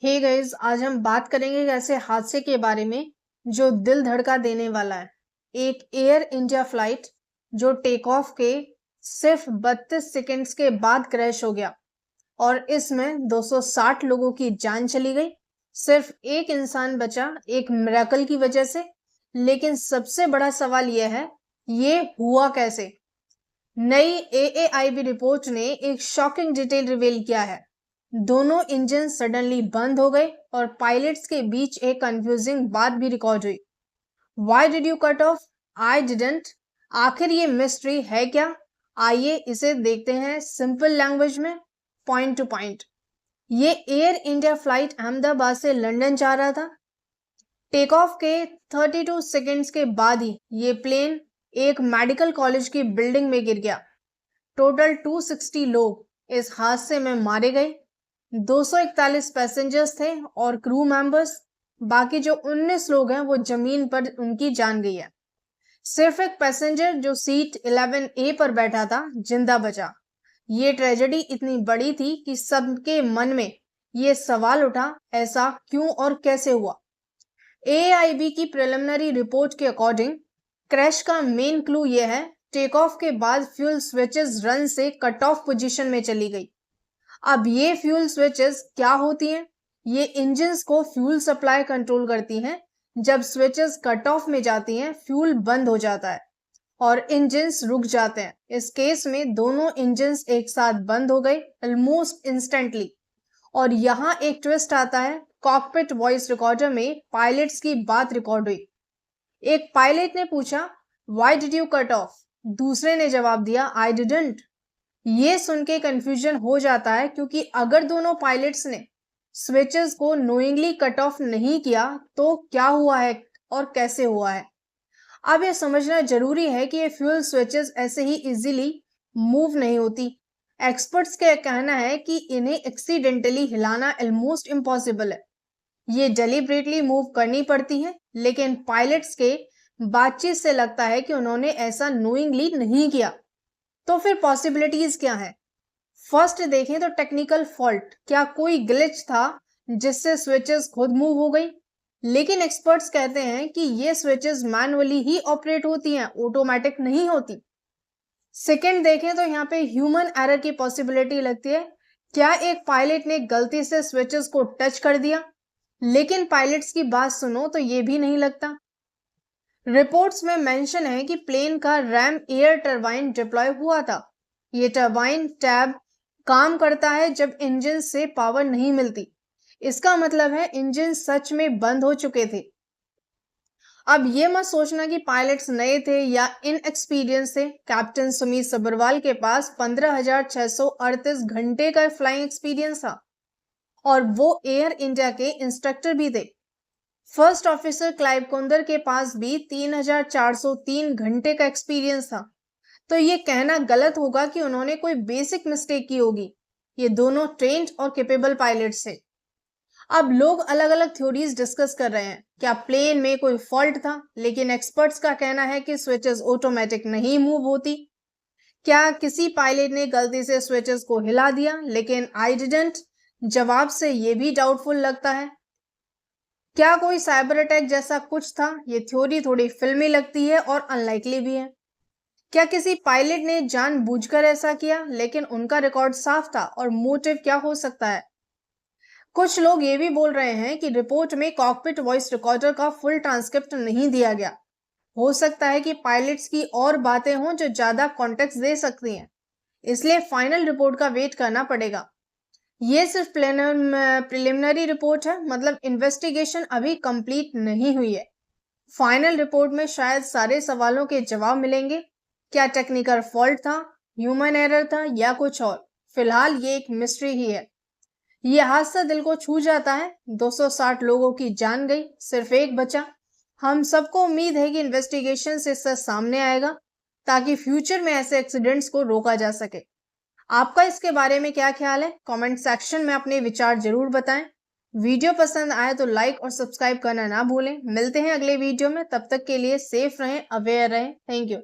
Hey guys, आज हम बात करेंगे एक ऐसे हादसे के बारे में जो दिल धड़का देने वाला है। एक एयर इंडिया फ्लाइट जो टेक ऑफ के सिर्फ 32 सेकंड्स के बाद क्रैश हो गया और इसमें 260 लोगों की जान चली गई। सिर्फ एक इंसान बचा एक मिरेकल की वजह से। लेकिन सबसे बड़ा सवाल यह है, ये हुआ कैसे? नई एएआईबी रिपोर्ट ने एक शॉकिंग डिटेल रिवील किया है। दोनों इंजन सडनली बंद हो गए और पायलट्स के बीच एक कंफ्यूजिंग बात भी रिकॉर्ड हुई। Why did you cut off? I didn't। आखिर ये मिस्ट्री है क्या? आइए इसे देखते हैं सिंपल लैंग्वेज में, पॉइंट टू पॉइंट। ये एयर इंडिया फ्लाइट अहमदाबाद से लंदन जा रहा था। टेक ऑफ के 32 सेकेंड्स के बाद ही ये प्लेन एक मेडिकल कॉलेज की बिल्डिंग में गिर गया। टोटल 260 लोग इस हादसे में मारे गए। 241 पैसेंजर्स थे और क्रू मेंबर्स। बाकी जो 19 लोग हैं वो जमीन पर उनकी जान गई है। सिर्फ एक पैसेंजर जो सीट 11A पर बैठा था जिंदा बचा। ये ट्रेजेडी इतनी बड़ी थी कि सबके मन में ये सवाल उठा, ऐसा क्यों और कैसे हुआ? एआईबी की प्रिलिमिनरी रिपोर्ट के अकॉर्डिंग क्रैश का मेन क्लू यह है, टेक ऑफ के बाद फ्यूल स्विचेस रन से कट ऑफ पोजीशन में चली गई। अब ये फ्यूल स्विचेस क्या होती हैं? ये इंजन्स को फ्यूल सप्लाई कंट्रोल करती हैं। जब स्विचेस कट ऑफ में जाती हैं, फ्यूल बंद हो जाता है और इंजन्स रुक जाते हैं। इस केस में दोनों इंजन्स एक साथ बंद हो गए ऑलमोस्ट इंस्टेंटली। और यहाँ एक ट्विस्ट आता है। कॉकपिट वॉइस रिकॉर्डर में पायलट्स की बात रिकॉर्ड हुई। एक पायलट ने पूछा, why did you cut off? दूसरे ने जवाब दिया, आई डिडंट। ये सुन के कंफ्यूजन हो जाता है, क्योंकि अगर दोनों पायलट्स ने स्विचेस को नोइंगली कट ऑफ नहीं किया तो क्या हुआ है और कैसे हुआ है? अब यह समझना जरूरी है कि ये फ्यूल स्विचेस ऐसे ही इजीली मूव नहीं होती। एक्सपर्ट्स का कहना है कि इन्हें एक्सीडेंटली हिलाना ऑलमोस्ट इम्पॉसिबल है। ये डेलिबरेटली मूव करनी पड़ती है, लेकिन पायलट्स के बातचीत से लगता है कि उन्होंने ऐसा नोइंगली नहीं किया। तो फिर पॉसिबिलिटीज क्या है? फर्स्ट देखें तो टेक्निकल फॉल्ट। क्या कोई ग्लिच था जिससे स्विचेस खुद मूव हो गई? लेकिन एक्सपर्ट्स कहते हैं कि ये स्विचेस मैनुअली ही ऑपरेट होती हैं, ऑटोमेटिक नहीं होती। सेकेंड देखें तो यहाँ पे ह्यूमन एरर की पॉसिबिलिटी लगती है। क्या एक पायलट ने गलती से स्विचेस को टच कर दिया? लेकिन पायलट्स की बात सुनो तो ये भी नहीं लगता। रिपोर्ट्स में मेंशन है कि प्लेन का रैम एयर टरबाइन डिप्लॉय हुआ था। ये टरबाइन टैब काम करता है जब इंजन से पावर नहीं मिलती। इसका मतलब है इंजन सच में बंद हो चुके थे। अब ये मत सोचना कि पायलट्स नए थे या इनएक्सपीरियंस थे। कैप्टन सुमित सब्रवाल के पास 15,638 घंटे का फ्लाइंग एक्सपीरियंस था और वो एयर इंडिया के इंस्ट्रक्टर भी थे। फर्स्ट ऑफिसर क्लाइव कुंदर के पास भी 3,403 घंटे का एक्सपीरियंस था। तो ये कहना गलत होगा कि उन्होंने कोई बेसिक मिस्टेक की होगी। ये दोनों ट्रेन्ड और कैपेबल पायलट्स थे। अब लोग अलग अलग थ्योरीज डिस्कस कर रहे हैं। क्या प्लेन में कोई फॉल्ट था? लेकिन एक्सपर्ट्स का कहना है कि स्विचेस ऑटोमेटिक नहीं मूव होती। क्या किसी पायलट ने गलती से स्विचेस को हिला दिया? लेकिन आई डिडंट जवाब से ये भी डाउटफुल लगता है। क्या कोई साइबर अटैक जैसा कुछ था? ये थ्योरी थोड़ी फिल्मी लगती है और अनलाइकली भी है। क्या किसी पायलट ने जानबूझकर ऐसा किया? लेकिन उनका रिकॉर्ड साफ था। और मोटिव क्या हो सकता है? कुछ लोग ये भी बोल रहे हैं कि रिपोर्ट में कॉकपिट वॉइस रिकॉर्डर का फुल ट्रांसक्रिप्ट नहीं दिया गया। हो सकता है कि पायलट्स की और बातें हों जो ज्यादा कॉन्टेक्स्ट दे सकती हैं, इसलिए फाइनल रिपोर्ट का वेट करना पड़ेगा। ये सिर्फ प्रिलिमिनरी रिपोर्ट है, मतलब इन्वेस्टिगेशन अभी कंप्लीट नहीं हुई है। फाइनल रिपोर्ट में शायद सारे सवालों के जवाब मिलेंगे। क्या टेक्निकल फॉल्ट था, ह्यूमन एरर था या कुछ और? फिलहाल ये एक मिस्ट्री ही है। ये हादसा दिल को छू जाता है। 260 लोगों की जान गई, सिर्फ एक बचा। हम सबको उम्मीद है कि इन्वेस्टिगेशन से सच सामने आएगा ताकि फ्यूचर में ऐसे एक्सीडेंट्स को रोका जा सके। आपका इसके बारे में क्या ख्याल है? कमेंट सेक्शन में अपने विचार जरूर बताएं। वीडियो पसंद आए तो लाइक और सब्सक्राइब करना ना भूलें। मिलते हैं अगले वीडियो में, तब तक के लिए सेफ रहें, अवेयर रहें। Thank you.